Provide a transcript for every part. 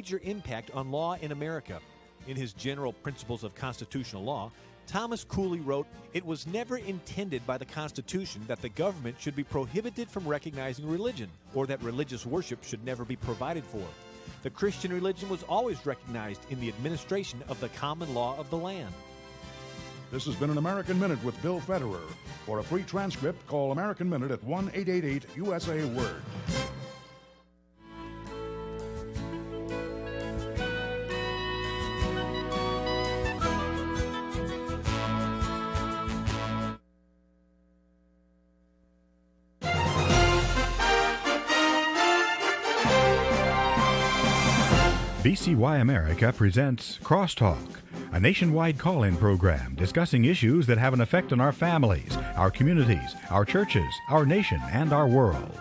major impact on law in America. In his General Principles of Constitutional Law, Thomas Cooley wrote, "It was never intended by the Constitution that the government should be prohibited from recognizing religion, or that religious worship should never be provided for. The Christian religion was always recognized in the administration of the common law of the land." This has been an American Minute with Bill Federer. For a free transcript, call American Minute at 1-888-USA-WORD. VCY America presents Crosstalk, a nationwide call-in program discussing issues that have an effect on our families, our communities, our churches, our nation, and our world.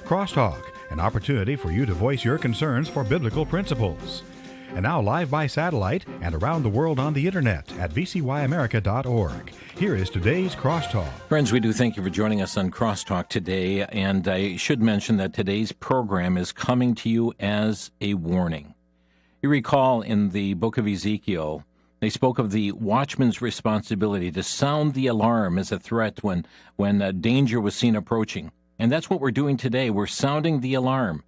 Crosstalk, an opportunity for you to voice your concerns for biblical principles. And now live by satellite and around the world on the internet at vcyamerica.org. Here is today's Crosstalk. Friends, we do thank you for joining us on Crosstalk today, and I should mention that today's program is coming to you as a warning. You recall in the book of Ezekiel, they spoke of the watchman's responsibility to sound the alarm as a threat when danger was seen approaching. And that's what we're doing today. We're sounding the alarm.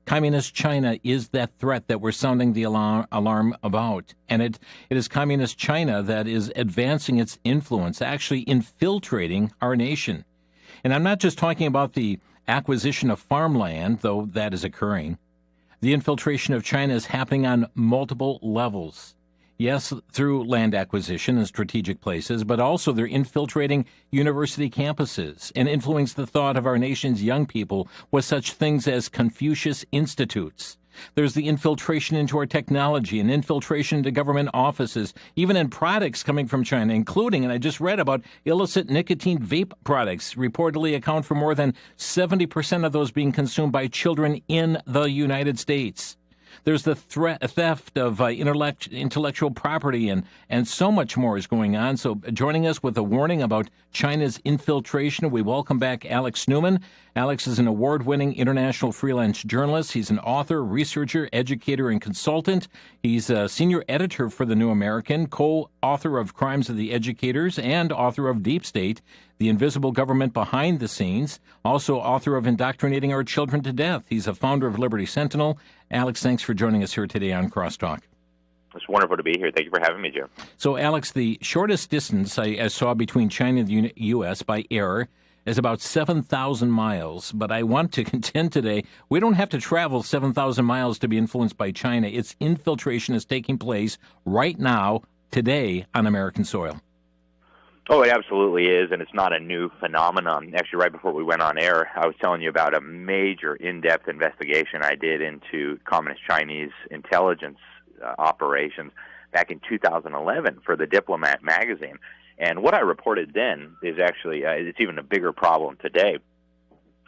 Communist China is that threat that we're sounding the alarm about. And it is Communist China that is advancing its influence, actually infiltrating our nation. And I'm not just talking about the acquisition of farmland, though that is occurring. The infiltration of China is happening on multiple levels. Yes, through land acquisition in strategic places, but also they're infiltrating university campuses and influencing the thought of our nation's young people with such things as Confucius Institutes. There's the infiltration into our technology and infiltration into government offices, even in products coming from China, including, and I just read about illicit nicotine vape products, reportedly account for more than 70% of those being consumed by children in the United States. There's the theft of intellectual property, and so much more is going on. So joining us with a warning about China's infiltration, we welcome back Alex Newman. Alex is an award-winning international freelance journalist. He's an author, researcher, educator, and consultant. He's a senior editor for The New American, co-author of Crimes of the Educators, and author of Deep State, The Invisible Government Behind the Scenes, also author of Indoctrinating Our Children to Death. He's a founder of Liberty Sentinel. Alex, thanks for joining us here today on Crosstalk. It's wonderful to be here. Thank you for having me, Jim. So, Alex, the shortest distance I saw between China and the U.S. by air is about 7,000 miles. But I want to contend today, we don't have to travel 7,000 miles to be influenced by China. Its infiltration is taking place right now, today, on American soil. Oh, it absolutely is, and it's not a new phenomenon. Actually, right before we went on air, I was telling you about a major in-depth investigation I did into Communist Chinese intelligence operations back in 2011 for the Diplomat magazine. And what I reported then is actually, it's even a bigger problem today.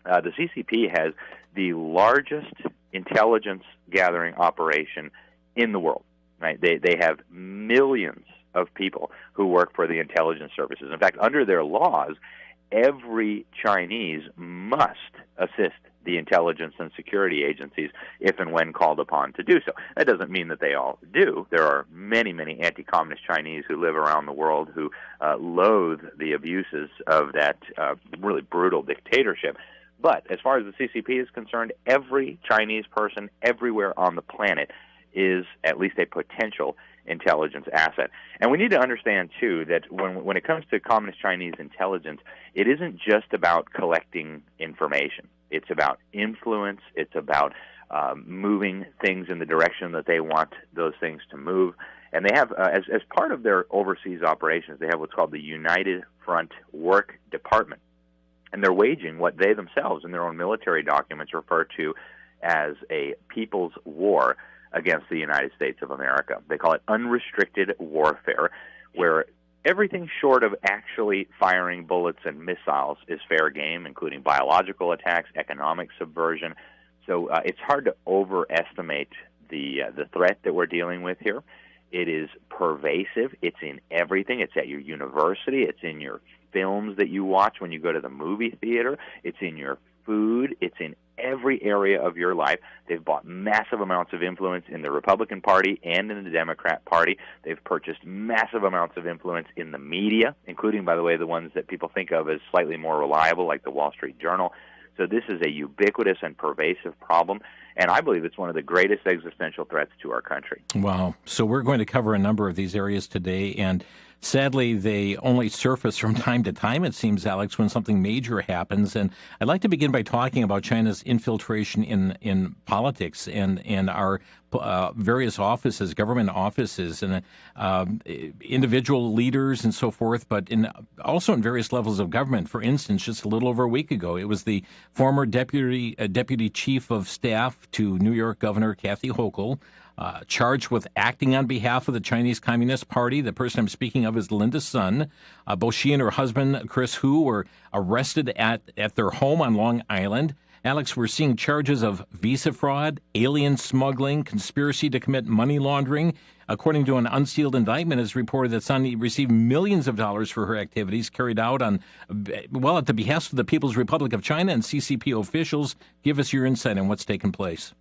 The CCP has the largest intelligence gathering operation in the world. Right? They have millions of people who work for the intelligence services. In fact, under their laws, every Chinese must assist the intelligence and security agencies if and when called upon to do so. That doesn't mean that they all do. There are many, many anti-communist Chinese who live around the world who loathe the abuses of that really brutal dictatorship. But as far as the CCP is concerned, every Chinese person everywhere on the planet is at least a potential intelligence asset. And we need to understand, too, that when it comes to Communist Chinese intelligence, it isn't just about collecting information. It's about influence. It's about moving things in the direction that they want those things to move. And they have, as part of their overseas operations, they have what's called the United Front Work Department. And they're waging what they themselves in their own military documents refer to as a people's war against the United States of America. They call it unrestricted warfare, where everything short of actually firing bullets and missiles is fair game, including biological attacks, economic subversion. So it's hard to overestimate the threat that we're dealing with here. It is pervasive. It's in everything. It's at your university. It's in your films that you watch when you go to the movie theater. It's in your food. It's in every area of your life. They've bought massive amounts of influence in the Republican Party and in the Democrat Party. They've purchased massive amounts of influence in the media, including, by the way, the ones that people think of as slightly more reliable, like the Wall Street Journal. So this is a ubiquitous and pervasive problem, and I believe it's one of the greatest existential threats to our country. Wow. So we're going to cover a number of these areas today, and sadly, they only surface from time to time, it seems, Alex, when something major happens. And I'd like to begin by talking about China's infiltration in politics and our various offices, government offices, and individual leaders and so forth, but also in various levels of government. For instance, just a little over a week ago, it was the former deputy chief of staff to New York Governor Kathy Hochul, charged with acting on behalf of the Chinese Communist Party. The person I'm speaking of is Linda's son. Both she and her husband, Chris Hu, were arrested at their home on Long Island. Alex, we're seeing charges of visa fraud, alien smuggling, conspiracy to commit money laundering. According to an unsealed indictment, it's reported that Sun received millions of dollars for her activities carried out at the behest of the People's Republic of China and CCP officials. Give us your insight on what's taken place.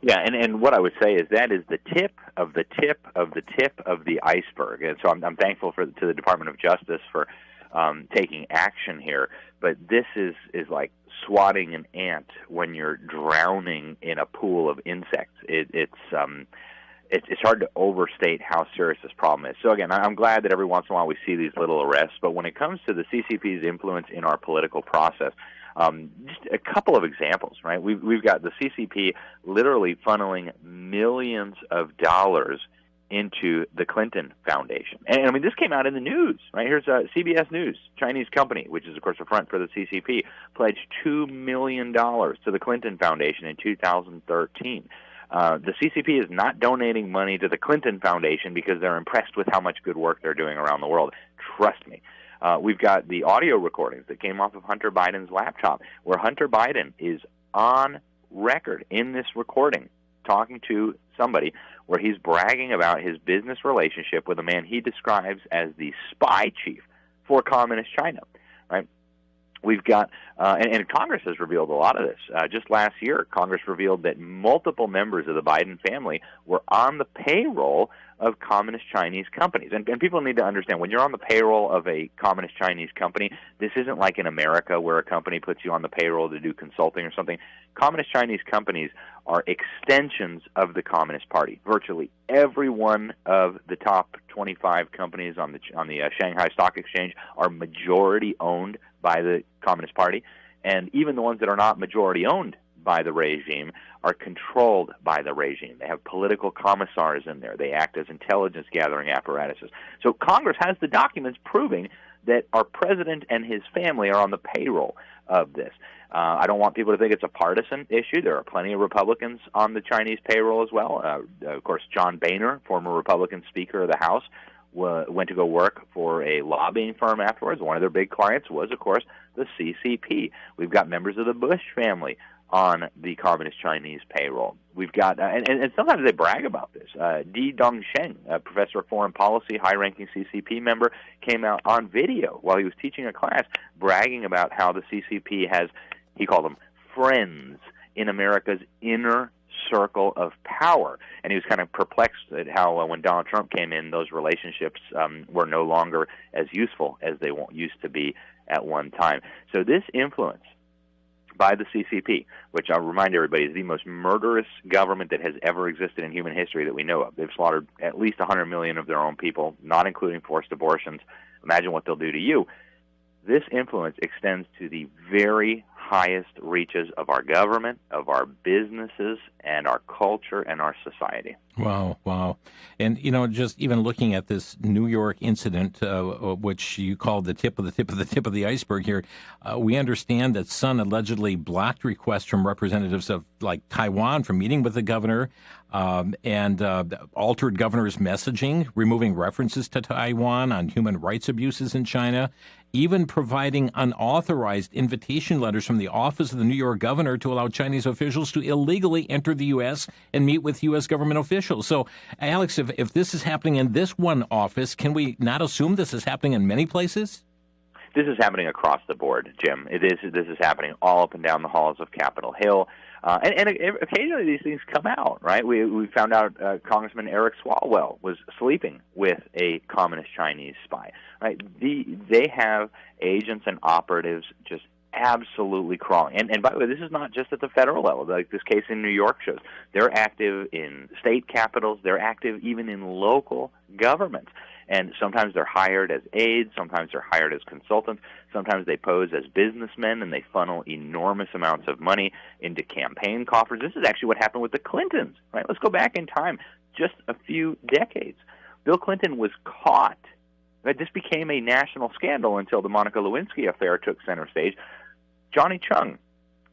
Yeah, and what I would say is that is the tip of the tip of the tip of the iceberg. And so I'm thankful to the Department of Justice for taking action here. But this is like swatting an ant when you're drowning in a pool of insects. It's hard to overstate how serious this problem is. So again, I'm glad that every once in a while we see these little arrests. But when it comes to the CCP's influence in our political process, just a couple of examples, right? We've got the CCP literally funneling millions of dollars into the Clinton Foundation. And I mean, this came out in the news, right? Here's CBS News, Chinese company, which is, of course, a front for the CCP, pledged $2 million to the Clinton Foundation in 2013. The CCP is not donating money to the Clinton Foundation because they're impressed with how much good work they're doing around the world. Trust me. We've got the audio recordings that came off of Hunter Biden's laptop, where Hunter Biden is on record in this recording talking to somebody where he's bragging about his business relationship with a man he describes as the spy chief for Communist China, right? We've got, and Congress has revealed a lot of this. Just last year, Congress revealed that multiple members of the Biden family were on the payroll of Communist Chinese companies. And people need to understand, when you're on the payroll of a Communist Chinese company, this isn't like in America where a company puts you on the payroll to do consulting or something. Communist Chinese companies are extensions of the Communist Party. Virtually every one of the top 25 companies on the Shanghai Stock Exchange are majority owned by the Communist Party, and even the ones that are not majority owned by the regime are controlled by the regime. They have political commissars in there. They act as intelligence gathering apparatuses. So Congress has the documents proving that our president and his family are on the payroll of this. I don't want people to think it's a partisan issue. There are plenty of Republicans on the Chinese payroll as well. Of course, John Boehner, former Republican Speaker of the House, went to go work for a lobbying firm afterwards. One of their big clients was, of course, the CCP. We've got members of the Bush family on the Communist Chinese payroll. We've got, and sometimes they brag about this. Di Dongsheng, a professor of foreign policy, high-ranking CCP member, came out on video while he was teaching a class bragging about how the CCP has, he called them, friends in America's inner circle of power. And he was kind of perplexed at how when Donald Trump came in, those relationships were no longer as useful as they used to be at one time. So this influence by the CCP, which I'll remind everybody is the most murderous government that has ever existed in human history that we know of. They've slaughtered at least 100 million of their own people, not including forced abortions. Imagine what they'll do to you. This influence extends to the very highest reaches of our government, of our businesses, and our culture and our society. Wow. And, just even looking at this New York incident, which you called the tip of the iceberg here, we understand that Sun allegedly blocked requests from representatives of, like, Taiwan from meeting with the governor, and altered governor's messaging, removing references to Taiwan on human rights abuses in China, even providing unauthorized invitation letters from the office of the New York governor to allow Chinese officials to illegally enter the U.S. and meet with U.S. government officials. So, Alex, if this is happening in this one office, can we not assume this is happening in many places? this is happening across the board, Jim. This is happening all up and down the halls of Capitol Hill. And occasionally these things come out, right? We found out Congressman Eric Swalwell was sleeping with a communist Chinese spy, right? They have agents and operatives just absolutely crawling. And by the way, this is not just at the federal level. Like this case in New York shows. They're active in state capitals. They're active even in local governments. And sometimes they're hired as aides, sometimes they're hired as consultants, sometimes they pose as businessmen and they funnel enormous amounts of money into campaign coffers. This is actually what happened with the Clintons, right? Let's go back in time just a few decades. Bill Clinton was caught. Right? This became a national scandal until the Monica Lewinsky affair took center stage. Johnny Chung,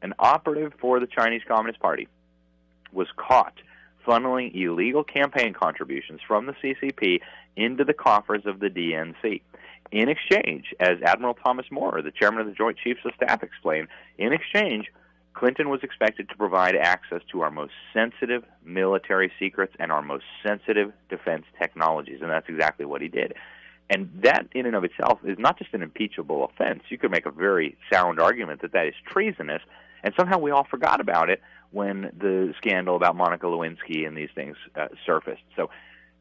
an operative for the Chinese Communist Party, was caught funneling illegal campaign contributions from the CCP into the coffers of the DNC. In exchange, as Admiral Thomas Moore, the chairman of the Joint Chiefs of Staff, explained, in exchange, Clinton was expected to provide access to our most sensitive military secrets and our most sensitive defense technologies, and that's exactly what he did. And that, in and of itself, is not just an impeachable offense. You could make a very sound argument that that is treasonous, and somehow we all forgot about it when the scandal about Monica Lewinsky and these things surfaced. So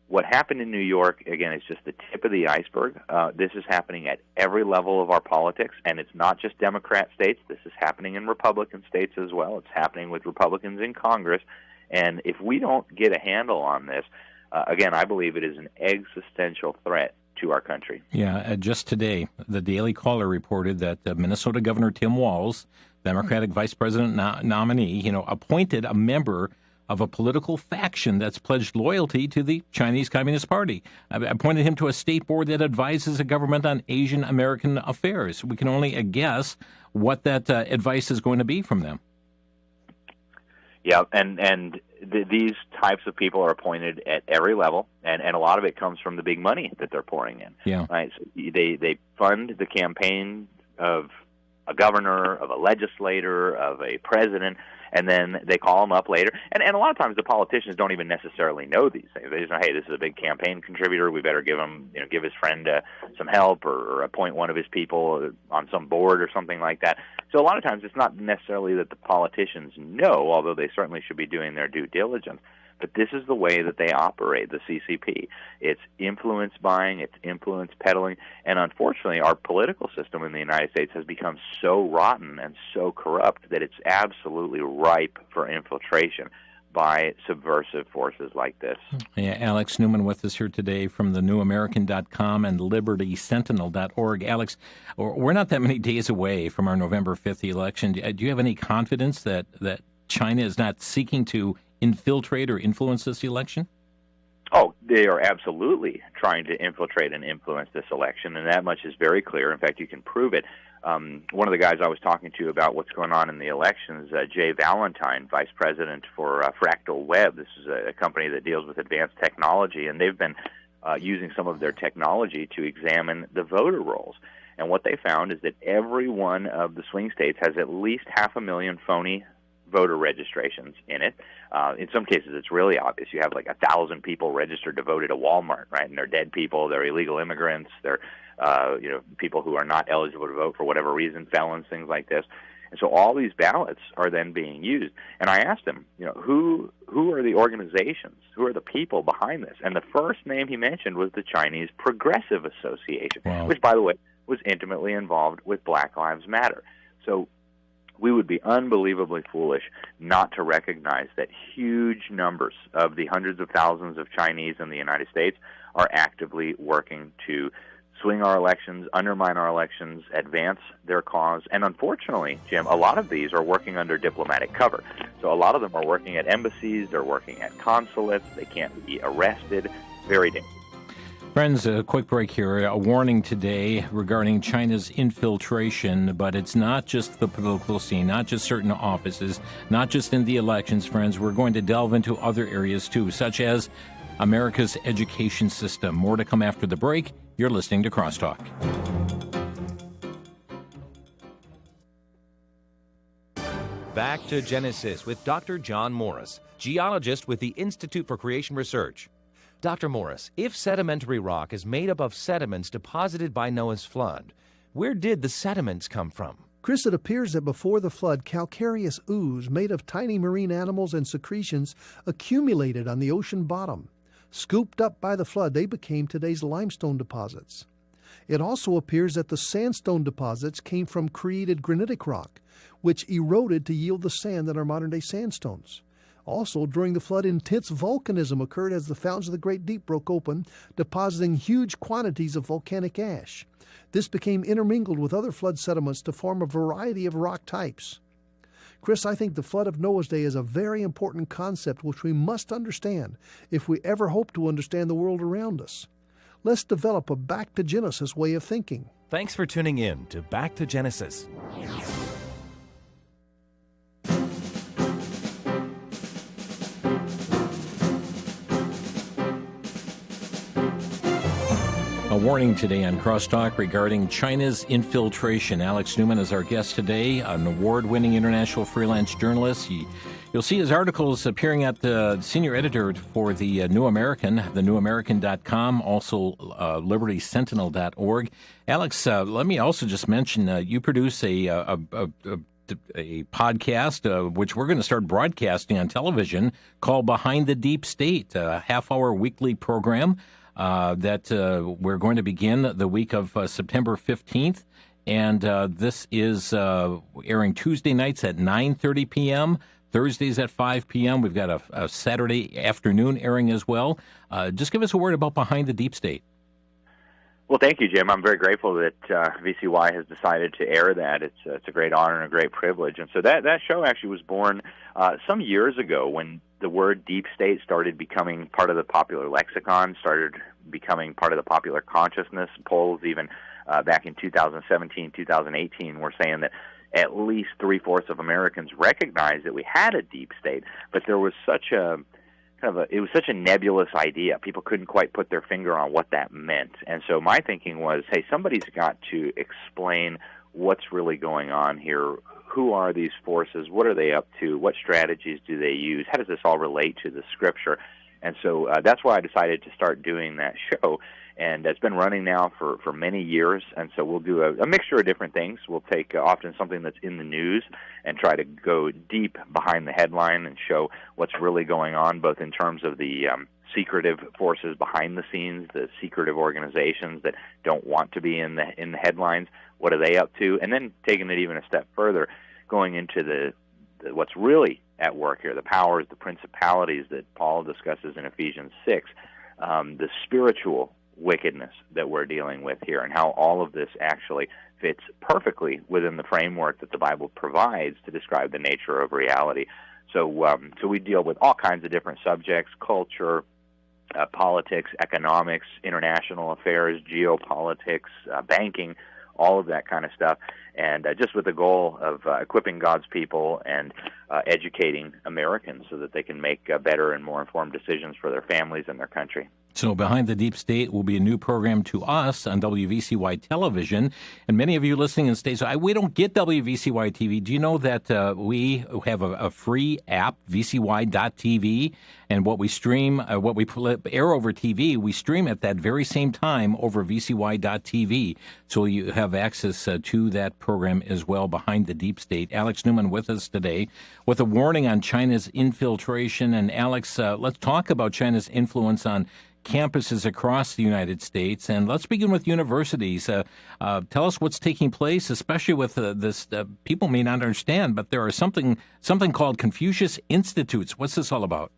what happened in New York, again, is just the tip of the iceberg. This is happening at every level of our politics, and it's not just Democrat states. This is happening in Republican states as well. It's happening with Republicans in Congress. And if we don't get a handle on this, again, I believe it is an existential threat to our country. Yeah, just today, the Daily Caller reported that Minnesota Governor Tim Walz, Democratic Vice President nominee, appointed a member of a political faction that's pledged loyalty to the Chinese Communist Party. I appointed him to a state board that advises the government on Asian American affairs. We can only guess what that advice is going to be from them. Yeah, and these types of people are appointed at every level, and a lot of it comes from the big money that they're pouring in. Yeah. Right? So they fund the campaign of a governor, of a legislator, of a president, and then they call them up later. And a lot of times the politicians don't even necessarily know these things. They just know, hey, this is a big campaign contributor. We better give him, give his friend some help or appoint one of his people on some board or something like that. So a lot of times it's not necessarily that the politicians know, although they certainly should be doing their due diligence. But this is the way that they operate, the CCP. It's influence buying, it's influence peddling, and unfortunately our political system in the United States has become so rotten and so corrupt that it's absolutely ripe for infiltration by subversive forces like this. Yeah, Alex Newman with us here today from the newamerican.com and libertysentinel.org. Alex, we're not that many days away from our November 5th election. Do you have any confidence that China is not seeking to infiltrate or influence this election? Oh, they are absolutely trying to infiltrate and influence this election, and that much is very clear. In fact, you can prove it. One of the guys I was talking to about what's going on in the elections, Jay Valentine, vice president for Fractal Web. This is a company that deals with advanced technology, and they've been using some of their technology to examine the voter rolls. And what they found is that every one of the swing states has at least 500,000 phony voter registrations in it. In some cases, it's really obvious. You have like 1,000 people registered to vote at a Walmart, right? And they're dead people, they're illegal immigrants, they're people who are not eligible to vote for whatever reason, felons, things like this. And so all these ballots are then being used. And I asked him, who are the organizations, who are the people behind this? And the first name he mentioned was the Chinese Progressive Association, wow, which, by the way, was intimately involved with Black Lives Matter. So we would be unbelievably foolish not to recognize that huge numbers of the hundreds of thousands of Chinese in the United States are actively working to swing our elections, undermine our elections, advance their cause. And unfortunately, Jim, a lot of these are working under diplomatic cover. So a lot of them are working at embassies, they're working at consulates, they can't be arrested. Very dangerous. Friends, a quick break here. A warning today regarding China's infiltration, but it's not just the political scene, not just certain offices, not just in the elections, friends. We're going to delve into other areas too, such as America's education system. More to come after the break. You're listening to Crosstalk. Back to Genesis with Dr. John Morris, geologist with the Institute for Creation Research. Dr. Morris, if sedimentary rock is made up of sediments deposited by Noah's flood, Where did the sediments come from? Chris, it appears that before the flood, calcareous ooze made of tiny marine animals and secretions accumulated on the ocean bottom. Scooped up by the flood, they became today's limestone deposits. It also appears that the sandstone deposits came from created granitic rock, which eroded to yield the sand that are modern-day sandstones. Also, during the flood, intense volcanism occurred as the fountains of the Great Deep broke open, depositing huge quantities of volcanic ash. This became intermingled with other flood sediments to form a variety of rock types. Chris, I think the flood of Noah's day is a very important concept which we must understand if we ever hope to understand the world around us. Let's develop a back to Genesis way of thinking. Thanks for tuning in to Back to Genesis. A warning today on Crosstalk regarding China's infiltration. Alex Newman is our guest today, an award-winning international freelance journalist. You'll see his articles appearing at the senior editor for the New American, thenewamerican.com, also libertysentinel.org. Alex, let me also just mention you produce a podcast, which we're going to start broadcasting on television, called Behind the Deep State, a half-hour weekly program that we're going to begin the week of September 15th. And this is airing Tuesday nights at 9:30 p.m., Thursdays at 5 p.m. We've got a Saturday afternoon airing as well. Just give us a word about Behind the Deep State. Well, thank you, Jim. I'm very grateful that VCY has decided to air that. It's a great honor and a great privilege. And so that show actually was born some years ago when the word deep state started becoming part of the popular lexicon, started becoming part of the popular consciousness. Polls even back in 2017, 2018 were saying that at least 3/4 of Americans recognized that we had a deep state, but there was such a it was such a nebulous idea. People couldn't quite put their finger on what that meant. And so my thinking was, hey, somebody's got to explain what's really going on here. Who are these forces? What are they up to? What strategies do they use? How does this all relate to the Scripture? And so that's why I decided to start doing that show. And it's been running now for many years, and so we'll do a mixture of different things. We'll take often something that's in the news and try to go deep behind the headline and show what's really going on, both in terms of the secretive forces behind the scenes, the secretive organizations that don't want to be in the headlines. What are they up to? And then taking it even a step further, going into the what's really at work here, the powers, the principalities that Paul discusses in Ephesians 6, the spiritual wickedness that we're dealing with here, and how all of this actually fits perfectly within the framework that the Bible provides to describe the nature of reality. So we deal with all kinds of different subjects: culture, politics, economics, international affairs, geopolitics, banking, all of that kind of stuff, and just with the goal of equipping God's people and educating Americans so that they can make better and more informed decisions for their families and their country. So Behind the Deep State will be a new program to us on WVCY television. And many of you listening in states, we don't get WVCY TV. Do you know that we have a free app, VCY.tv, and what we stream, what we air over TV, we stream at that very same time over VCY.tv. So you have access to that program as well, Behind the Deep State. Alex Newman with us today with a warning on China's infiltration. And Alex, let's talk about China's influence on campuses across the United States, and let's begin with universities. Tell us what's taking place, especially with this. People may not understand, but there are something called Confucius Institutes. What's this all about?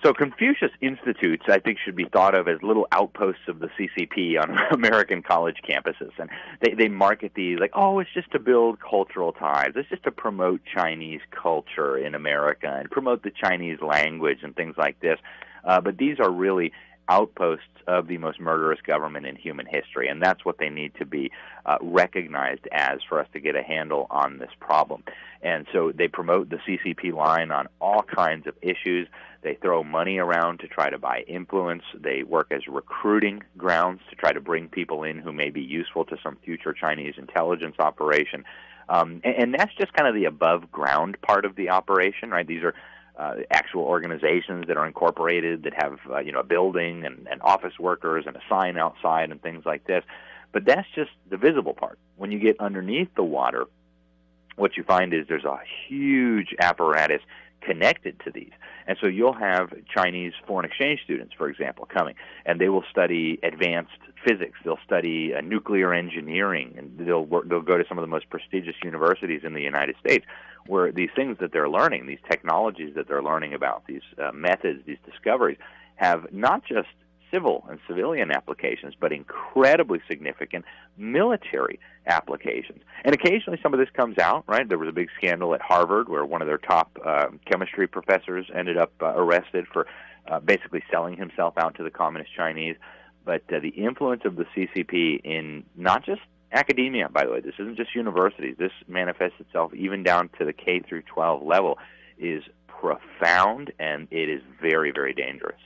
So Confucius Institutes, I think, should be thought of as little outposts of the CCP on American college campuses. And they market these like, oh, it's just to build cultural ties. It's just to promote Chinese culture in America and promote the Chinese language and things like this. But these are really outposts of the most murderous government in human history, and that's what they need to be recognized as for us to get a handle on this problem. And so they promote the CCP line on all kinds of issues. They throw money around to try to buy influence. They work as recruiting grounds to try to bring people in who may be useful to some future Chinese intelligence operation. And that's just kind of the above-ground part of the operation, right? These are actual organizations that are incorporated, that have a building and office workers and a sign outside and things like this. But that's just the visible part. When you get underneath the water, what you find is there's a huge apparatus connected to these. And so you'll have Chinese foreign exchange students, for example, coming, and they will study advanced physics. They'll study nuclear engineering, and they'll go to some of the most prestigious universities in the United States, where these things that they're learning, these technologies that they're learning about, these methods, these discoveries, have not just civil and civilian applications, but incredibly significant military applications. And occasionally some of this comes out, right? There was a big scandal at Harvard where one of their top chemistry professors ended up arrested for basically selling himself out to the Communist Chinese. But the influence of the CCP in not just academia, by the way, this isn't just universities, this manifests itself even down to the K through 12 level, is profound, and it is very, very dangerous.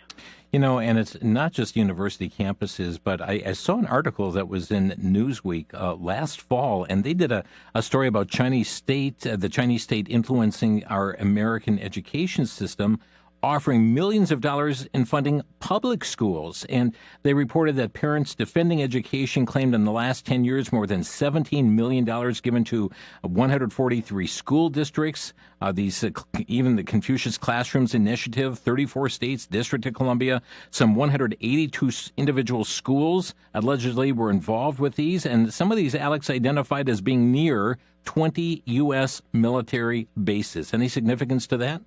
You know, and it's not just university campuses, but I saw an article that was in Newsweek last fall, and they did a story about Chinese state, the Chinese state influencing our American education system, offering millions of dollars in funding public schools. And they reported that parents defending education claimed in the last 10 years more than $17 million given to 143 school districts. Even the Confucius Classrooms Initiative, 34 states, District of Columbia, some 182 individual schools allegedly were involved with these. And some of these, Alex, identified as being near 20 U.S. military bases. Any significance to that?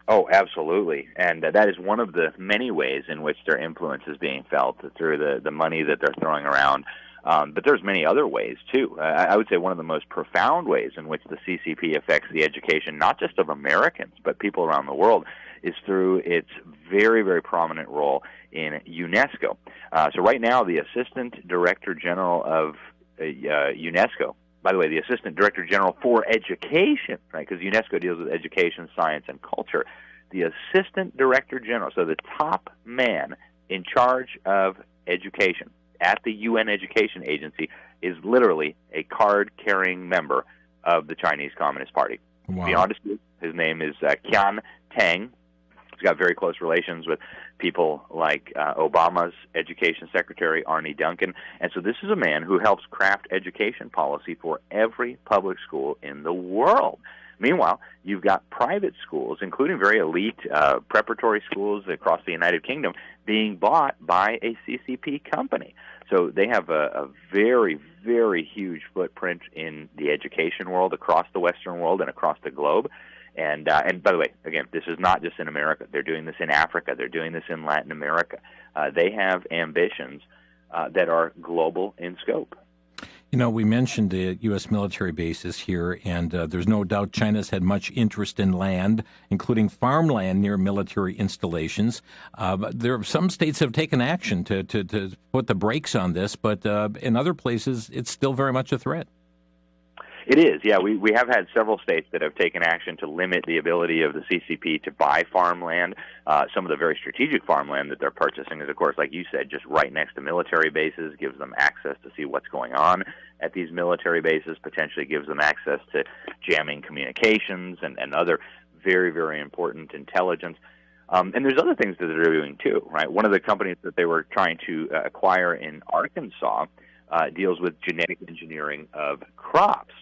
Oh, absolutely. And that is one of the many ways in which their influence is being felt through the money that they're throwing around. But there's many other ways, too. I would say one of the most profound ways in which the CCP affects the education, not just of Americans, but people around the world, is through its very, very prominent role in UNESCO. So right now, the Assistant Director General of UNESCO, by the way, the Assistant Director General for Education, right, because UNESCO deals with education, science, and culture, the Assistant Director General, so the top man in charge of education at the UN Education Agency, is literally a card-carrying member of the Chinese Communist Party. Wow. To be honest with you, his name is Qian Tang. He's got very close relations with people like Obama's education secretary, Arne Duncan. And so this is a man who helps craft education policy for every public school in the world. Meanwhile, you've got private schools, including very elite preparatory schools across the United Kingdom, being bought by a CCP company. So they have a very, very huge footprint in the education world, across the Western world and across the globe. And by the way, again, this is not just in America. They're doing this in Africa. They're doing this in Latin America. They have ambitions that are global in scope. You know, we mentioned the U.S. military bases here, and there's no doubt China's had much interest in land, including farmland near military installations. But some states have taken action to put the brakes on this, but in other places, it's still very much a threat. It is, yeah. We have had several states that have taken action to limit the ability of the CCP to buy farmland. Some of the very strategic farmland that they're purchasing is, of course, like you said, just right next to military bases, gives them access to see what's going on at these military bases, potentially gives them access to jamming communications and other very, very important intelligence. And there's other things that they're doing, too, right? One of the companies that they were trying to acquire in Arkansas deals with genetic engineering of crops.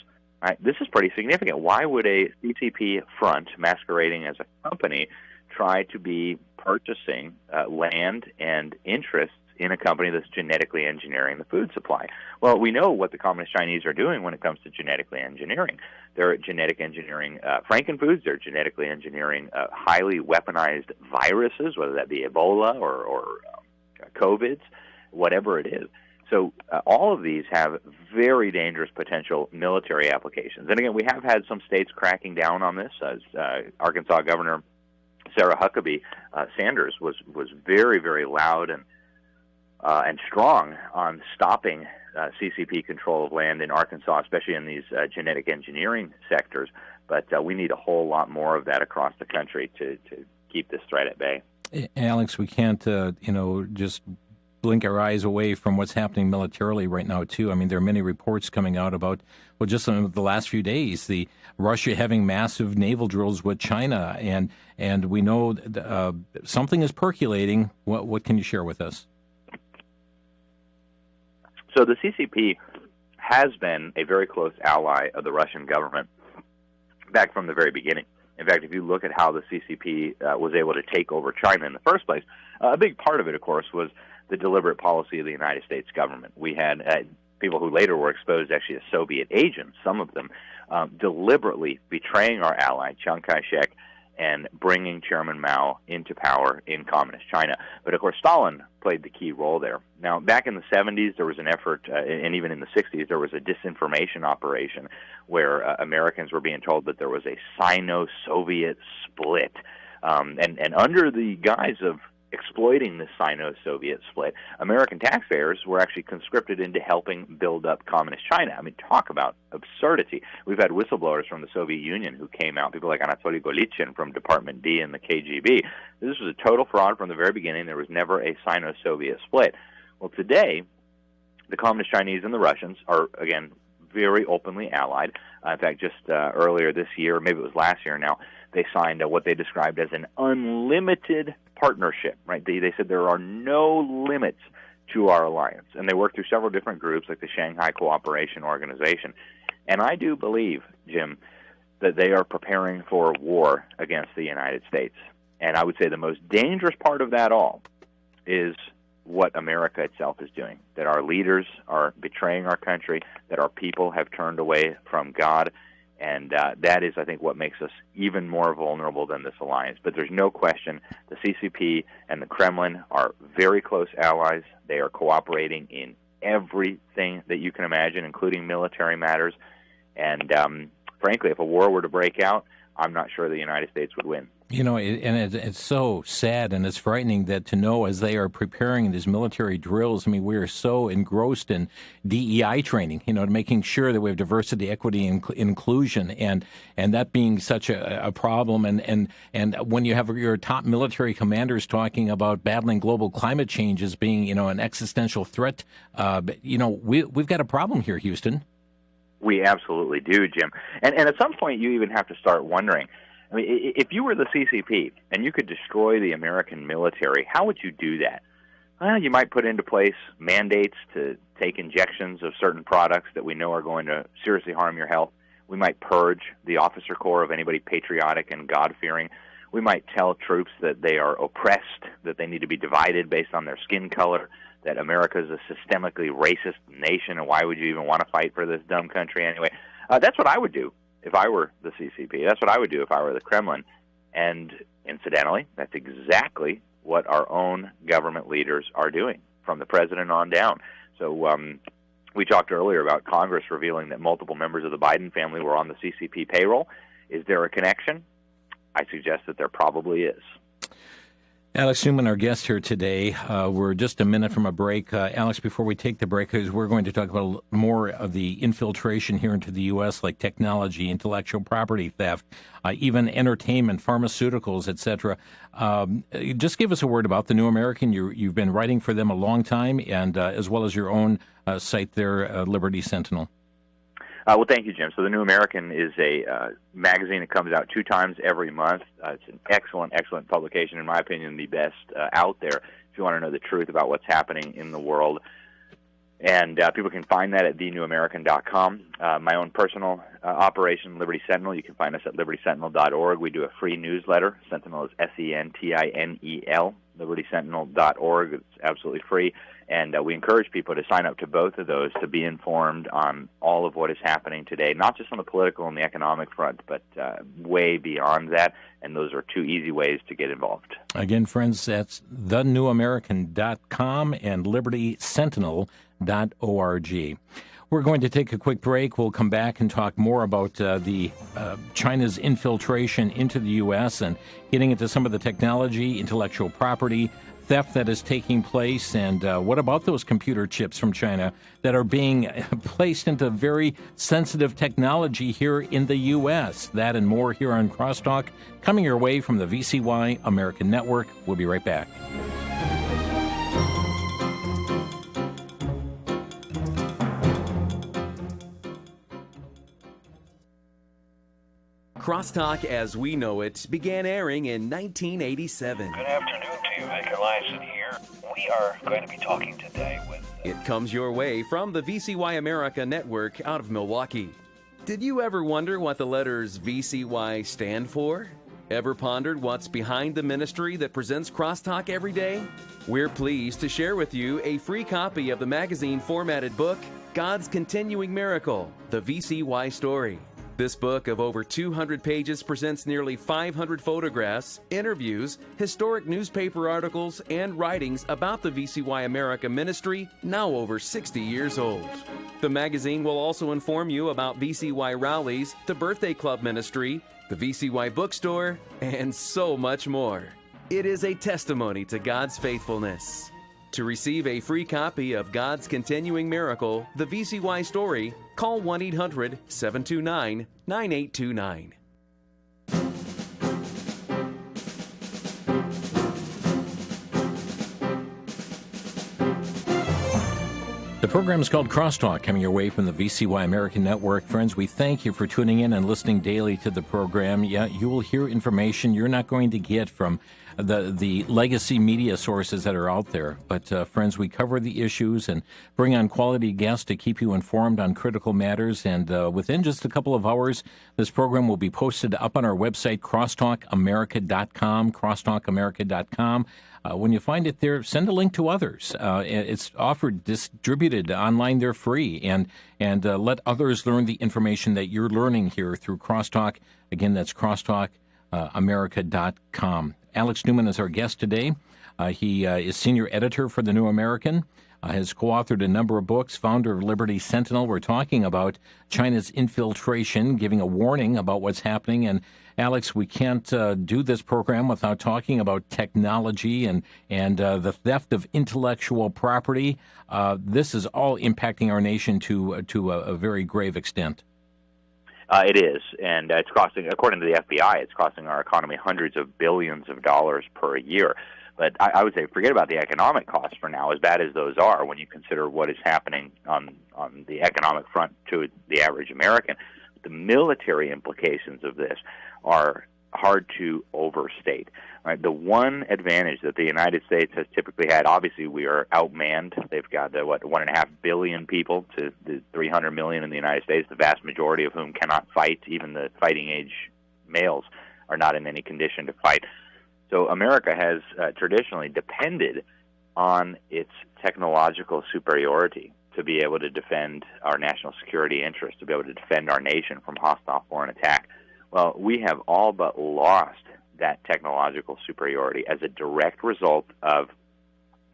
Right, this is pretty significant. Why would a CCP front masquerading as a company try to be purchasing land and interests in a company that's genetically engineering the food supply? Well, we know what the Communist Chinese are doing when it comes to genetically engineering. They're genetic engineering frankenfoods. They're genetically engineering highly weaponized viruses, whether that be Ebola or COVIDs, whatever it is. So all of these have very dangerous potential military applications. And again, we have had some states cracking down on this. As Arkansas Governor Sarah Huckabee Sanders was very, very loud and strong on stopping CCP control of land in Arkansas, especially in these genetic engineering sectors. But we need a whole lot more of that across the country to keep this threat at bay. Alex, we can't, just blink our eyes away from what's happening militarily right now, too. I mean, there are many reports coming out about, well, just in the last few days, the Russia having massive naval drills with China, and we know something is percolating. What can you share with us? So the CCP has been a very close ally of the Russian government back from the very beginning. In fact, if you look at how the CCP was able to take over China in the first place, a big part of it, of course, was the deliberate policy of the United States government. We had people who later were exposed actually as Soviet agents, some of them, deliberately betraying our ally, Chiang Kai-shek, and bringing Chairman Mao into power in communist China. But, of course, Stalin played the key role there. Now, back in the 70s, there was an effort, and even in the 60s, there was a disinformation operation where Americans were being told that there was a Sino-Soviet split. And under the guise of exploiting this Sino-Soviet split, American taxpayers were actually conscripted into helping build up communist China. I mean, talk about absurdity. We've had whistleblowers from the Soviet Union who came out, people like Anatoly Golitsyn from Department D in the KGB. This was a total fraud from the very beginning. There was never a Sino-Soviet split. Well, today, the communist Chinese and the Russians are, again, very openly allied. In fact, just earlier this year, maybe it was last year now, they signed what they described as an unlimited partnership, right? They said there are no limits to our alliance. And they work through several different groups like the Shanghai Cooperation Organization. And I do believe, Jim, that they are preparing for war against the United States. And I would say the most dangerous part of that all is what America itself is doing, that our leaders are betraying our country, that our people have turned away from God. And that is, I think, what makes us even more vulnerable than this alliance. But there's no question the CCP and the Kremlin are very close allies. They are cooperating in everything that you can imagine, including military matters. And frankly, if a war were to break out, I'm not sure the United States would win. You know, it's so sad and it's frightening that to know as they are preparing these military drills, I mean, we are so engrossed in DEI training, you know, making sure that we have diversity, equity, and inclusion, and that being such a problem. And when you have your top military commanders talking about battling global climate change as being, you know, an existential threat, you know, we've got a problem here, Houston. We absolutely do, Jim. And at some point, you even have to start wondering, I mean, if you were the CCP and you could destroy the American military, how would you do that? Well, you might put into place mandates to take injections of certain products that we know are going to seriously harm your health. We might purge the officer corps of anybody patriotic and God-fearing. We might tell troops that they are oppressed, that they need to be divided based on their skin color, that America is a systemically racist nation, and why would you even want to fight for this dumb country anyway? That's what I would do if I were the CCP. That's what I would do if I were the Kremlin. And incidentally, that's exactly what our own government leaders are doing, from the president on down. So we talked earlier about Congress revealing that multiple members of the Biden family were on the CCP payroll. Is there a connection? I suggest that there probably is. Alex Newman, our guest here today. We're just a minute from a break. Alex, before we take the break, we're going to talk about more of the infiltration here into the U.S., like technology, intellectual property theft, even entertainment, pharmaceuticals, etc. Just give us a word about the New American. You've been writing for them a long time, and as well as your own site there, Liberty Sentinel. Well, thank you, Jim. So the New American is a magazine that comes out 2 times every month. It's an excellent, excellent publication, in my opinion, the best out there if you want to know the truth about what's happening in the world. And people can find that at thenewamerican.com. My own personal operation, Liberty Sentinel, you can find us at libertysentinel.org. We do a free newsletter. Sentinel is SENTINEL, libertysentinel.org. It's absolutely free. And we encourage people to sign up to both of those to be informed on all of what is happening today, not just on the political and the economic front, but way beyond that. And those are 2 easy ways to get involved. Again, friends, that's thenewamerican.com and libertysentinel.org. We're going to take a quick break. We'll come back and talk more about the China's infiltration into the U.S. and getting into some of the technology, intellectual property, theft that is taking place, and what about those computer chips from China that are being placed into very sensitive technology here in the U.S.? That and more here on Crosstalk, coming your way from the VCY America Network. We'll be right back. Crosstalk as we know it began airing in 1987. Good afternoon to you, Vicar. Eisen here. We are going to be talking today with... It comes your way from the VCY America network out of Milwaukee. Did you ever wonder what the letters VCY stand for? Ever pondered what's behind the ministry that presents Crosstalk every day? We're pleased to share with you a free copy of the magazine formatted book, God's Continuing Miracle, The VCY Story. This book of over 200 pages presents nearly 500 photographs, interviews, historic newspaper articles, and writings about the VCY America ministry, now over 60 years old. The magazine will also inform you about VCY rallies, the Birthday Club ministry, the VCY bookstore, and so much more. It is a testimony to God's faithfulness. To receive a free copy of God's Continuing Miracle, The VCY Story, call 1-800-729-9829. The program is called Crosstalk, coming your way from the VCY American Network. Friends, we thank you for tuning in and listening daily to the program. Yeah, you will hear information you're not going to get from the legacy media sources that are out there. But, friends, we cover the issues and bring on quality guests to keep you informed on critical matters. And within just a couple of hours, this program will be posted up on our website, crosstalkamerica.com, crosstalkamerica.com. When you find it there, send a link to others. It's offered, distributed online. They're free, and let others learn the information that you're learning here through Crosstalk. Again, that's crosstalkamerica.com. Alex Newman is our guest today. He is senior editor for The New American, has co-authored a number of books, founder of Liberty Sentinel. We're talking about China's infiltration, giving a warning about what's happening. And Alex, we can't do this program without talking about technology and the theft of intellectual property. This is all impacting our nation to a very grave extent. It is, and it's costing, according to the FBI, it's costing our economy hundreds of billions of dollars per year. But I would say forget about the economic costs for now, as bad as those are when you consider what is happening on the economic front to the average American. The military implications of this are hard to overstate. Right? The one advantage that the United States has typically had, obviously we are outmanned. They've got, 1.5 billion people to the 300 million in the United States, the vast majority of whom cannot fight. Even the fighting age males are not in any condition to fight. So America has traditionally depended on its technological superiority to be able to defend our national security interests, to be able to defend our nation from hostile foreign attack. Well, we have all but lost that technological superiority as a direct result of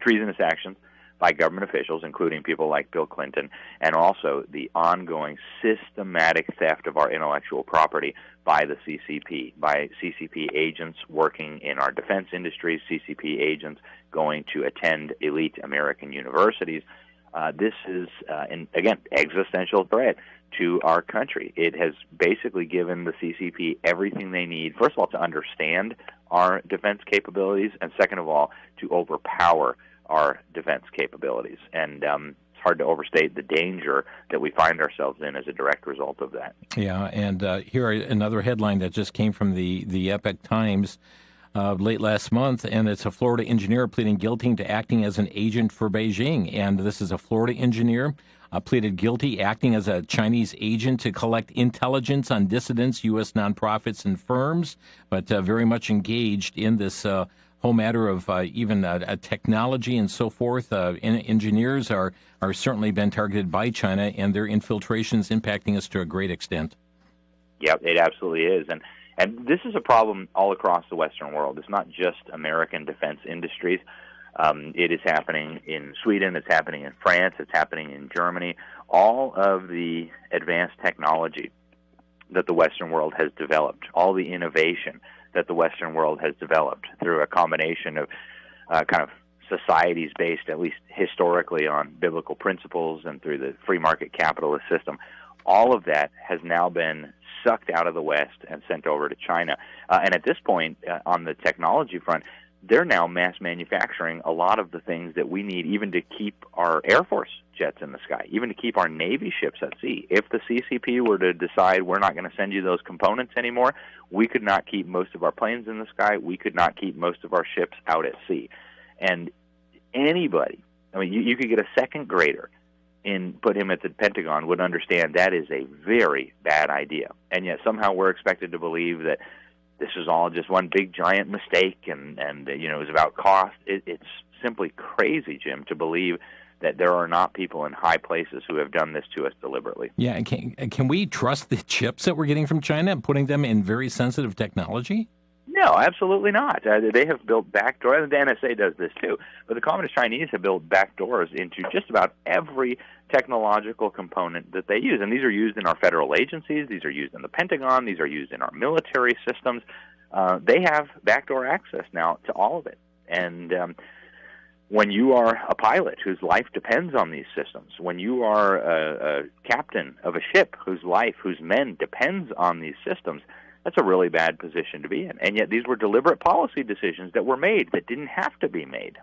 treasonous actions by government officials, including people like Bill Clinton, and also the ongoing systematic theft of our intellectual property by the CCP, by CCP agents working in our defense industries, CCP agents going to attend elite American universities. This is, again, existential threat to our country. It has basically given the CCP everything they need, first of all, to understand our defense capabilities, and second of all, to overpower our defense capabilities. And it's hard to overstate the danger that we find ourselves in as a direct result of that. Yeah, and here another headline that just came from the Epoch Times late last month, and it's a Florida engineer pleading guilty to acting as an agent for Beijing. And this is a Florida engineer pleaded guilty acting as a Chinese agent to collect intelligence on dissidents, U.S. nonprofits, and firms, but very much engaged in this whole matter of even technology and so forth. Engineers are certainly been targeted by China, and their infiltrations impacting us to a great extent. Yeah, it absolutely is. And this is a problem all across the Western world. It's not just American defense industries. It is happening in Sweden, it's happening in France, it's happening in Germany. All of the advanced technology that the Western world has developed, all the innovation that the Western world has developed through a combination of kind of societies based, at least historically, on biblical principles and through the free market capitalist system, all of that has now been sucked out of the West and sent over to China. And at this point, on the technology front, they're now mass manufacturing a lot of the things that we need even to keep our Air Force jets in the sky, even to keep our Navy ships at sea. If the CCP were to decide we're not going to send you those components anymore, we could not keep most of our planes in the sky. We could not keep most of our ships out at sea. And anybody, I mean, you could get a second grader and put him at the Pentagon would understand that is a very bad idea. And yet somehow we're expected to believe that this is all just one big giant mistake and it was about cost. It's simply crazy, Jim, to believe that there are not people in high places who have done this to us deliberately. Yeah, and can we trust the chips that we're getting from China and putting them in very sensitive technology? No, absolutely not. They have built backdoors, and the NSA does this too. But the Communist Chinese have built backdoors into just about every technological component that they use. And these are used in our federal agencies. These are used in the Pentagon. These are used in our military systems. They have backdoor access now to all of it. And when you are a pilot whose life depends on these systems, when you are a captain of a ship whose life, whose men depends on these systems, that's a really bad position to be in. And yet these were deliberate policy decisions that were made that didn't have to be made.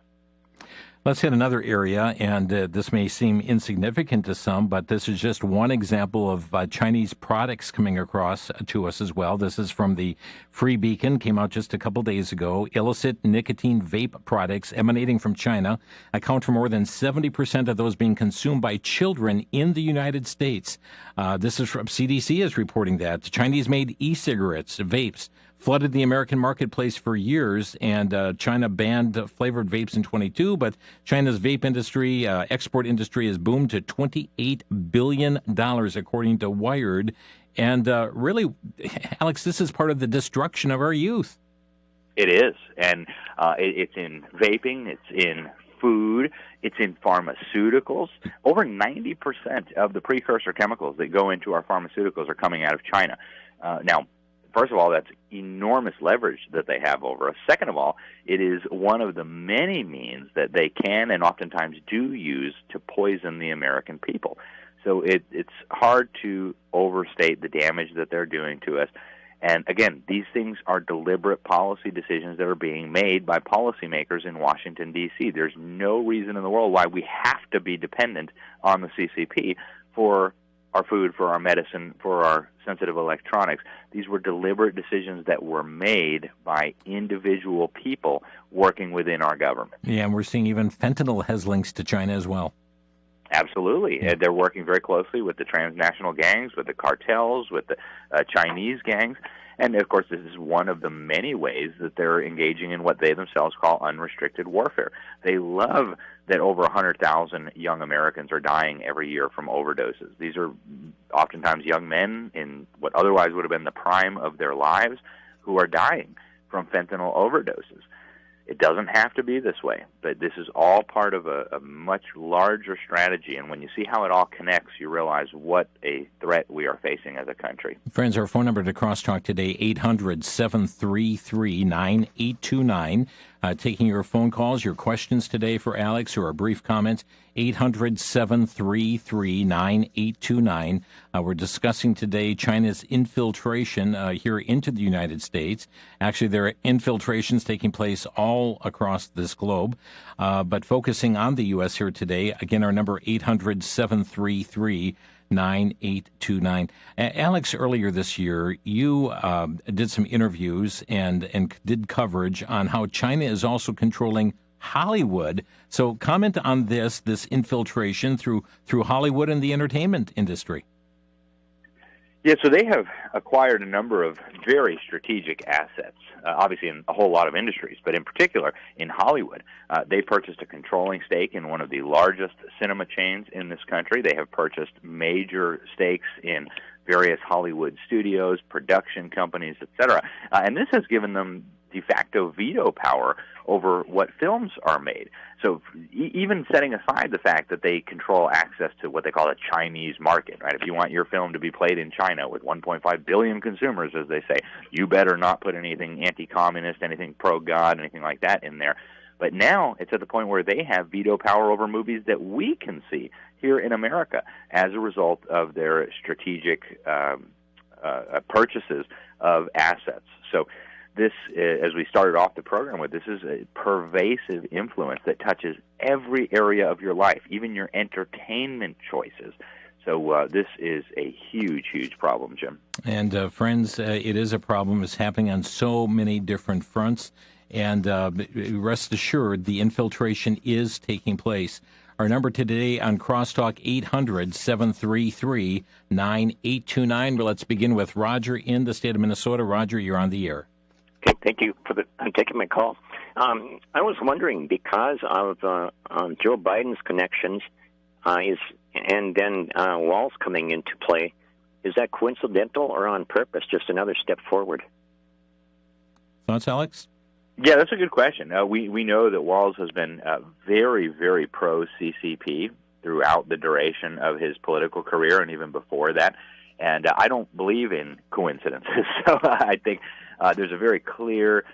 Let's hit another area, and this may seem insignificant to some, but this is just one example of Chinese products coming across to us as well. This is from the Free Beacon, came out just a couple days ago. Illicit nicotine vape products emanating from China account for more than 70% of those being consumed by children in the United States. This is from CDC is reporting that. Chinese-made e-cigarettes, vapes, flooded the American marketplace for years, and China banned flavored vapes in 22, but China's vape industry, export industry has boomed to $28 billion, according to Wired. And really, Alex, this is part of the destruction of our youth. It is, and it's in vaping, it's in food, it's in pharmaceuticals. Over 90% of the precursor chemicals that go into our pharmaceuticals are coming out of China. Now, first of all, that's enormous leverage that they have over us. Second of all, it is one of the many means that they can and oftentimes do use to poison the American people. So it's hard to overstate the damage that they're doing to us. And again, these things are deliberate policy decisions that are being made by policymakers in Washington, D.C. There's no reason in the world why we have to be dependent on the CCP for our food, for our medicine, for our sensitive electronics. These were deliberate decisions that were made by individual people working within our government. Yeah, and we're seeing even fentanyl has links to China as well. Absolutely. Yeah. They're working very closely with the transnational gangs, with the cartels, with the Chinese gangs. And, of course, this is one of the many ways that they're engaging in what they themselves call unrestricted warfare. They love that over 100,000 young Americans are dying every year from overdoses. These are oftentimes young men in what otherwise would have been the prime of their lives who are dying from fentanyl overdoses. It doesn't have to be this way, but this is all part of a much larger strategy. And when you see how it all connects, you realize what a threat we are facing as a country. Friends, our phone number to Crosstalk today, 800-733-9829. Taking your phone calls, your questions today for Alex, or a brief comment, 800-733-9829. We're discussing today China's infiltration here into the United States. Actually, there are infiltrations taking place all across this globe, but focusing on the U.S. here today. Again, our number, 800-733-9829. Alex, earlier this year, you did some interviews and did coverage on how China is also controlling Hollywood. So comment on this infiltration through Hollywood and the entertainment industry. Yeah, so they have acquired a number of very strategic assets, obviously in a whole lot of industries, but in particular in Hollywood. They purchased a controlling stake in one of the largest cinema chains in this country. They have purchased major stakes in various Hollywood studios, production companies, etc. And this has given them de facto veto power over what films are made. So even setting aside the fact that they control access to what they call a Chinese market, right? If you want your film to be played in China with 1.5 billion consumers, as they say, you better not put anything anti-communist, anything pro-God, anything like that in there. But now it's at the point where they have veto power over movies that we can see here in America as a result of their strategic purchases of assets. So this, as we started off the program with, this is a pervasive influence that touches every area of your life, even your entertainment choices. So this is a huge, huge problem, Jim. And friends, it is a problem. It's happening on so many different fronts. And rest assured, the infiltration is taking place. Our number today on Crosstalk, 800-733-9829. Well, let's begin with Roger in the state of Minnesota. Roger, you're on the air. Okay, thank you for taking my call. I was wondering, because of Joe Biden's connections and then Walz coming into play, is that coincidental or on purpose, just another step forward? Thoughts, Alex? Yeah, that's a good question. We know that Walz has been very, very pro-CCP throughout the duration of his political career and even before that. And I don't believe in coincidences. So I think there's a very clear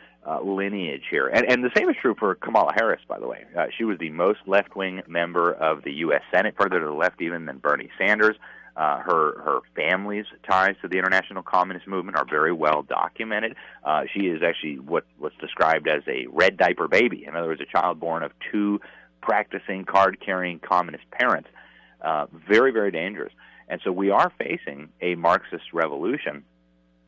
lineage here. And the same is true for Kamala Harris, by the way. She was the most left-wing member of the U.S. Senate, further to the left even than Bernie Sanders. Her family's ties to the international communist movement are very well documented. She is actually what's described as a red diaper baby. In other words, a child born of two practicing card-carrying communist parents. Very, very dangerous. And so we are facing a Marxist revolution.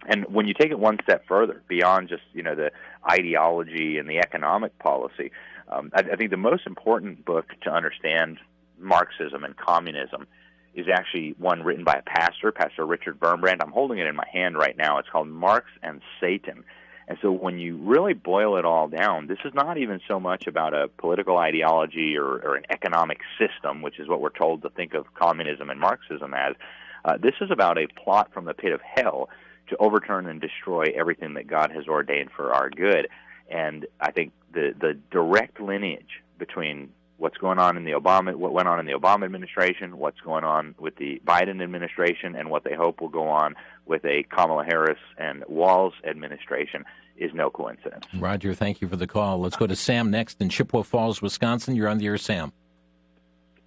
And when you take it one step further, beyond just the ideology and the economic policy, I think the most important book to understand Marxism and communism is actually one written by a pastor, Pastor Richard Birnbrand. I'm holding it in my hand right now. It's called Marx and Satan. And so when you really boil it all down, this is not even so much about a political ideology or an economic system, which is what we're told to think of communism and Marxism as. This is about a plot from the pit of hell to overturn and destroy everything that God has ordained for our good. And I think the direct lineage between what's going on in what went on in the Obama administration, what's going on with the Biden administration, and what they hope will go on with a Kamala Harris and Walz administration is no coincidence. Roger, thank you for the call. Let's go to Sam next in Chippewa Falls, Wisconsin. You're on the air, Sam.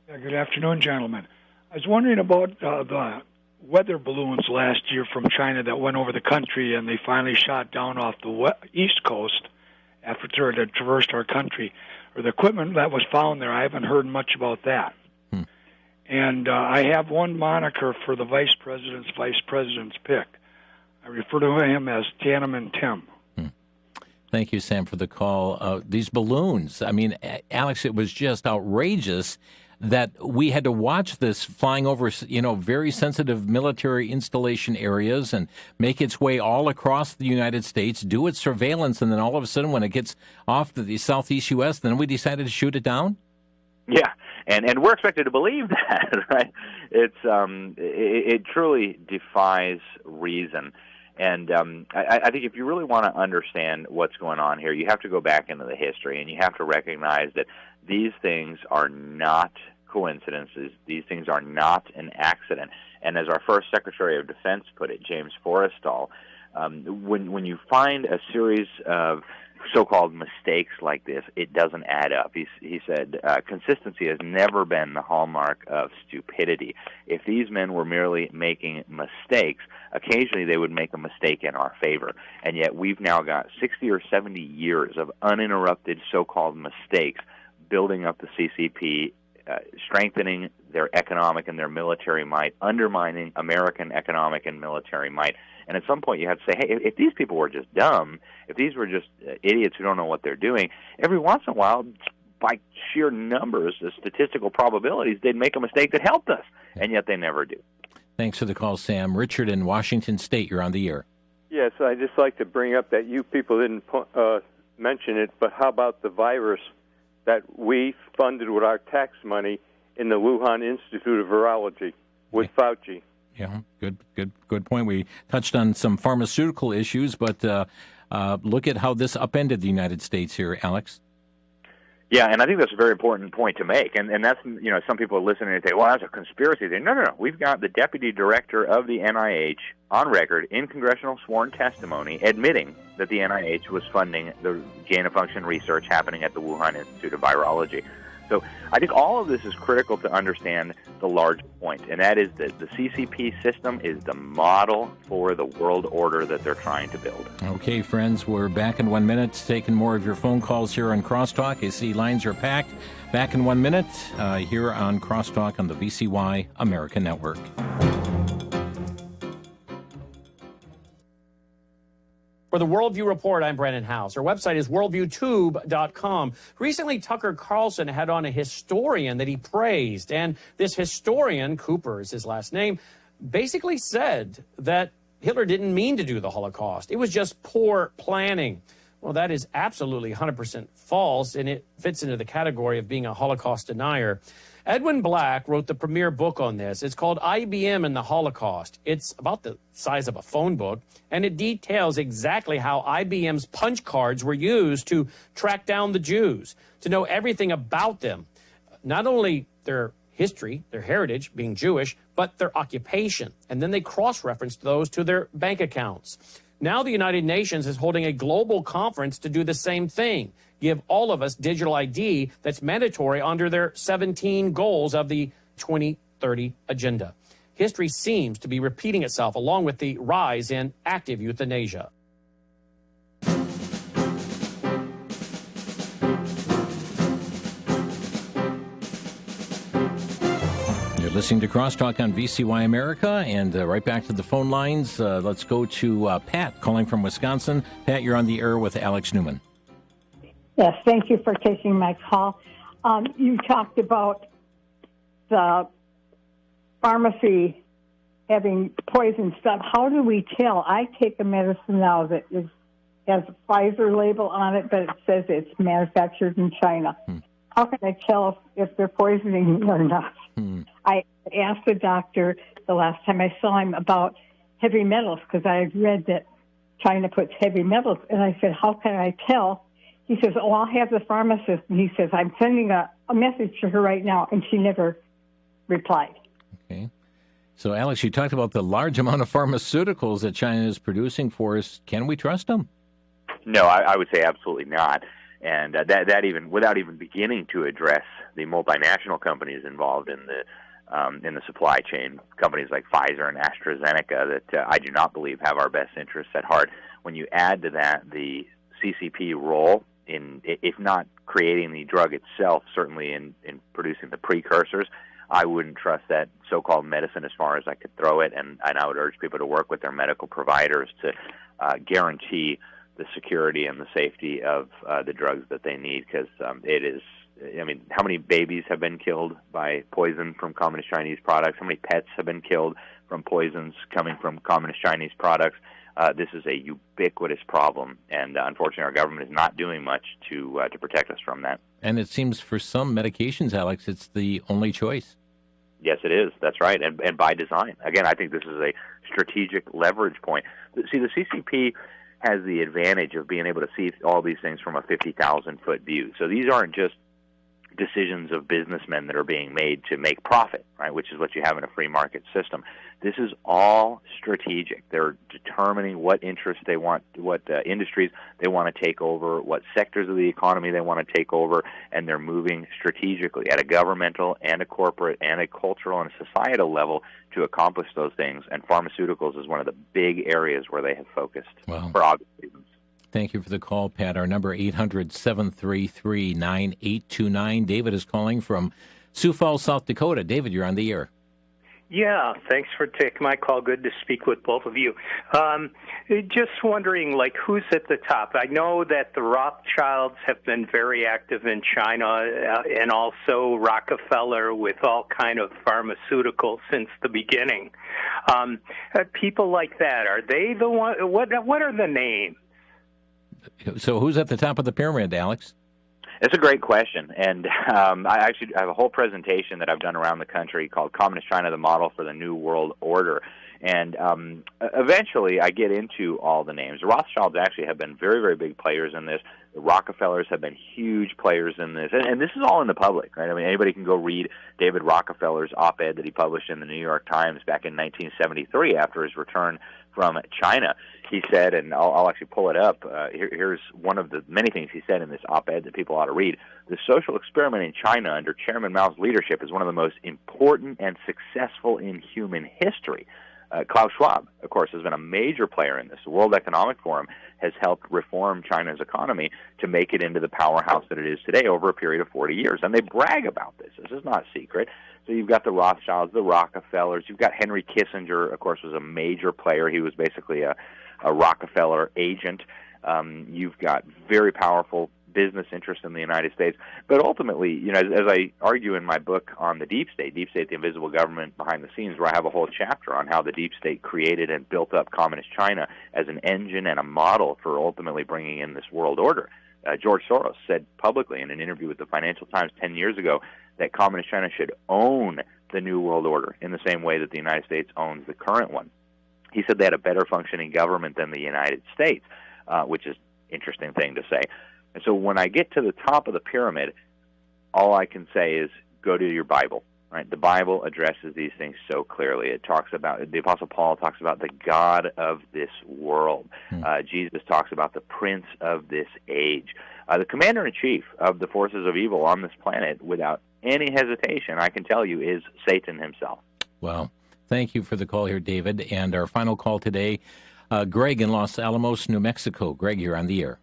Yeah, good afternoon, gentlemen. I was wondering about the weather balloons last year from China that went over the country, and they finally shot down off the East Coast after it had traversed our country. Or the equipment that was found there, I haven't heard much about that. And I have one moniker for the vice president's pick. I refer to him as Tiananmen Tim. Thank you, Sam, for the call. These balloons, I mean, Alex, it was just outrageous that we had to watch this flying over, very sensitive military installation areas and make its way all across the United States, do its surveillance, and then all of a sudden when it gets off the southeast U.S., then we decided to shoot it down? Yeah, and we're expected to believe that, right? It truly defies reason. And I think if you really want to understand what's going on here, you have to go back into the history, and you have to recognize that these things are not coincidences. These things are not an accident. And as our first Secretary of Defense put it, James Forrestal, when you find a series of so-called mistakes like this, it doesn't add up. He said, consistency has never been the hallmark of stupidity. If these men were merely making mistakes, occasionally they would make a mistake in our favor. And yet we've now got 60 or 70 years of uninterrupted so-called mistakes building up the CCP, strengthening their economic and their military might, undermining American economic and military might. And at some point you have to say, hey, if these people were just dumb, if these were just idiots who don't know what they're doing, every once in a while, by sheer numbers, the statistical probabilities, they'd make a mistake that helped us, and yet they never do. Thanks for the call, Sam. Richard in Washington State, you're on the air. Yes, I'd just like to bring up that you people didn't mention it, but how about the virus that we funded with our tax money in the Wuhan Institute of Virology with Fauci? Yeah, good point. We touched on some pharmaceutical issues, but look at how this upended the United States here, Alex. Yeah, and I think that's a very important point to make. And that's, some people are listening and say, well, that's a conspiracy thing. No. We've got the deputy director of the NIH on record in congressional sworn testimony admitting that the NIH was funding the gain-of-function research happening at the Wuhan Institute of Virology. So I think all of this is critical to understand the large point, and that is that the CCP system is the model for the world order that they're trying to build. Okay, friends, we're back in 1 minute, taking more of your phone calls here on Crosstalk. I see lines are packed. Back in 1 minute here on Crosstalk on the VCY America Network. For the Worldview Report, I'm Brandon House. Our website is worldviewtube.com. Recently, Tucker Carlson had on a historian that he praised, and this historian, Cooper is his last name, basically said that Hitler didn't mean to do the Holocaust. It was just poor planning. Well, that is absolutely 100% false, and it fits into the category of being a Holocaust denier. Edwin Black wrote the premier book on this. It's called IBM and the Holocaust. It's about the size of a phone book, and it details exactly how IBM's punch cards were used to track down the Jews, to know everything about them, not only their history, their heritage, being Jewish, but their occupation. And then they cross-referenced those to their bank accounts. Now the United Nations is holding a global conference to do the same thing, give all of us digital ID that's mandatory under their 17 goals of the 2030 agenda. History seems to be repeating itself along with the rise in active euthanasia. Listening to Crosstalk on VCY America, and right back to the phone lines. Let's go to Pat calling from Wisconsin. Pat, you're on the air with Alex Newman. Yes, thank you for taking my call. You talked about the pharmacy having poison stuff. How do we tell? I take a medicine now that has a Pfizer label on it, but it says it's manufactured in China. How can I tell if they're poisoning me or not? I asked the doctor the last time I saw him about heavy metals because I read that China puts heavy metals. And I said, how can I tell? He says, oh, I'll have the pharmacist. And he says, I'm sending a message to her right now. And she never replied. Okay. So, Alex, you talked about the large amount of pharmaceuticals that China is producing for us. Can we trust them? No, I would say absolutely not. And that even without even beginning to address the multinational companies involved in the supply chain, companies like Pfizer and AstraZeneca that I do not believe have our best interests at heart. When you add to that the CCP role in, if not creating the drug itself, certainly in producing the precursors, I wouldn't trust that so-called medicine as far as I could throw it, and I would urge people to work with their medical providers to guarantee the security and the safety of the drugs that they need, because it is, I mean, how many babies have been killed by poison from Communist Chinese products? How many pets have been killed from poisons coming from Communist Chinese products? This is a ubiquitous problem, and unfortunately our government is not doing much to protect us from that. And it seems for some medications, Alex, it's the only choice. Yes, it is. That's right, and by design. Again, I think this is a strategic leverage point. See, the CCP has the advantage of being able to see all these things from a 50,000-foot view. So these aren't just decisions of businessmen that are being made to make profit, right, which is what you have in a free market system. This is all strategic. They're determining what interests they want, what industries they want to take over, what sectors of the economy they want to take over, and they're moving strategically at a governmental and a corporate and a cultural and a societal level to accomplish those things. And pharmaceuticals is one of the big areas where they have focused for obvious reasons. Thank you for the call, Pat. Our number 800-733-9829. David is calling from Sioux Falls, South Dakota. David, you're on the air. Yeah, thanks for taking my call. Good to speak with both of you. Just wondering, like, who's at the top? I know that the Rothschilds have been very active in China, and also Rockefeller with all kind of pharmaceuticals since the beginning. People like that, are they the one? What are the names? So who's at the top of the pyramid, Alex? It's a great question, and I actually have a whole presentation that I've done around the country called Communist China, the Model for the New World Order. And eventually I get into all the names. The Rothschilds actually have been very, very big players in this. The Rockefellers have been huge players in this. And this is all in the public, right? I mean, anybody can go read David Rockefeller's op-ed that he published in the New York Times back in 1973 after his return from China. He said, and I'll actually pull it up, here's one of the many things he said in this op-ed that people ought to read. The social experiment in China under Chairman Mao's leadership is one of the most important and successful in human history. Klaus Schwab, of course, has been a major player in this. The World Economic Forum has helped reform China's economy to make it into the powerhouse that it is today over a period of 40 years. And they brag about this. This is not secret. So you've got the Rothschilds, the Rockefellers. You've got Henry Kissinger, of course, was a major player. He was basically a a Rockefeller agent. You've got very powerful business interests in the United States. But ultimately, you know, as I argue in my book on the Deep State, the Invisible Government Behind the Scenes, where I have a whole chapter on how the Deep State created and built up Communist China as an engine and a model for ultimately bringing in this world order. George Soros said publicly in an interview with the Financial Times 10 years ago that Communist China should own the New World Order in the same way that the United States owns the current one. He said they had a better functioning government than the United States, which is an interesting thing to say. And so when I get to the top of the pyramid, all I can say is go to your Bible. Right? The Bible addresses these things so clearly. It talks about, the Apostle Paul talks about the God of this world. Jesus talks about the prince of this age. The commander-in-chief of the forces of evil on this planet, without any hesitation, I can tell you, is Satan himself. Wow. Thank you for the call here, David. And our final call today, Greg in Los Alamos, New Mexico. Greg, you're on the air.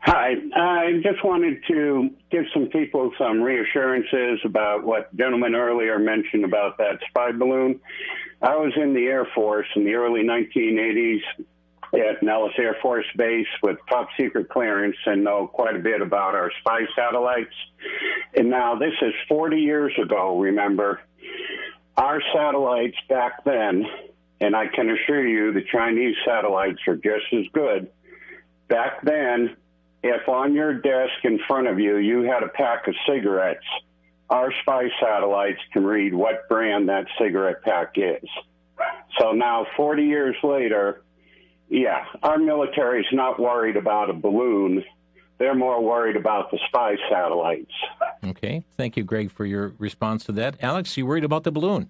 Hi. I just wanted to give some people some reassurances about what the gentleman earlier mentioned about that spy balloon. I was in the Air Force in the early 1980s at Nellis Air Force Base with top secret clearance and know quite a bit about our spy satellites. And now this is 40 years ago, remember. Our satellites back then, and I can assure you the Chinese satellites are just as good. Back then, if on your desk in front of you, you had a pack of cigarettes, our spy satellites can read what brand that cigarette pack is. So now, 40 years later, yeah, our military is not worried about a balloon. They're more worried about the spy satellites. Okay. Thank you, Greg, for your response to that. Alex, you worried about the balloon?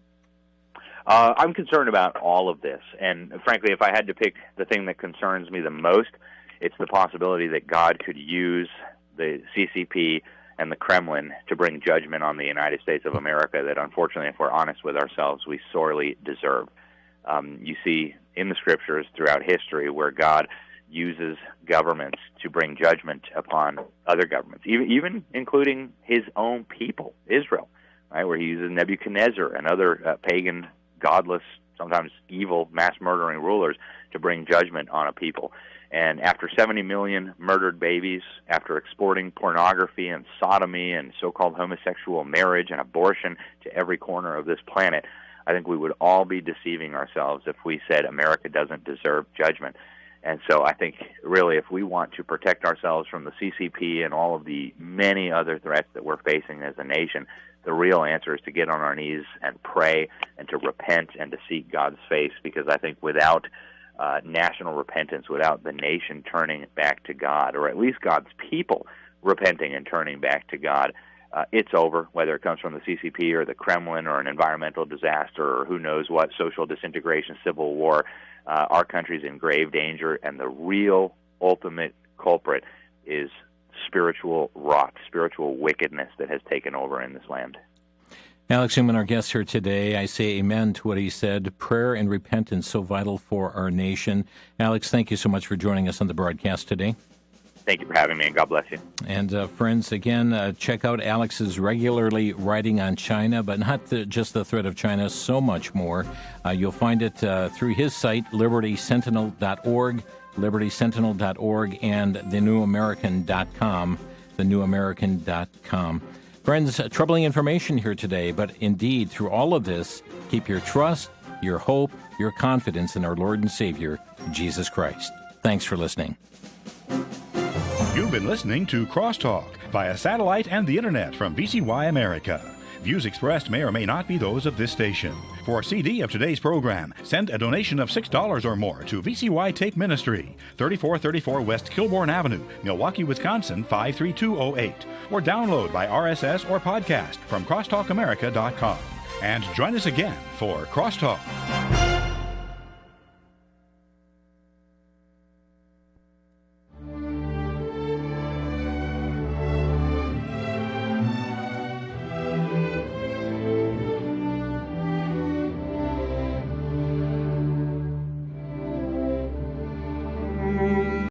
I'm concerned about all of this. And frankly, if I had to pick the thing that concerns me the most, it's the possibility that God could use the CCP and the Kremlin to bring judgment on the United States of America that, unfortunately, if we're honest with ourselves, we sorely deserve. You see in the Scriptures throughout history where God uses governments to bring judgment upon other governments, even including his own people, Israel, right, where he uses Nebuchadnezzar and other pagan, godless, sometimes evil, mass-murdering rulers to bring judgment on a people. And after 70 million murdered babies, after exporting pornography and sodomy and so-called homosexual marriage and abortion to every corner of this planet, I think we would all be deceiving ourselves if we said America doesn't deserve judgment. And so I think, really, if we want to protect ourselves from the CCP and all of the many other threats that we're facing as a nation, the real answer is to get on our knees and pray and to repent and to seek God's face, because I think without national repentance, without the nation turning back to God, or at least God's people repenting and turning back to God, it's over, whether it comes from the CCP or the Kremlin or an environmental disaster or who knows what, social disintegration, civil war. Our country's in grave danger, and the real ultimate culprit is spiritual rot, spiritual wickedness that has taken over in this land. Alex Newman, our guest here today. I say amen to what he said. Prayer and repentance so vital for our nation. Alex, thank you so much for joining us on the broadcast today. Thank you for having me, and God bless you. And friends, again, check out Alex's regularly writing on China, but not just the threat of China, so much more. You'll find it through his site, libertysentinel.org, libertysentinel.org, and thenewamerican.com, thenewamerican.com. Friends, troubling information here today, but indeed, through all of this, keep your trust, your hope, your confidence in our Lord and Savior, Jesus Christ. Thanks for listening. You've been listening to Crosstalk via satellite and the internet from VCY America. Views expressed may or may not be those of this station. For a CD of today's program, send a donation of $6 or more to VCY Tape Ministry, 3434 West Kilbourne Avenue, Milwaukee, Wisconsin, 53208, or download by RSS or podcast from crosstalkamerica.com. And join us again for Crosstalk.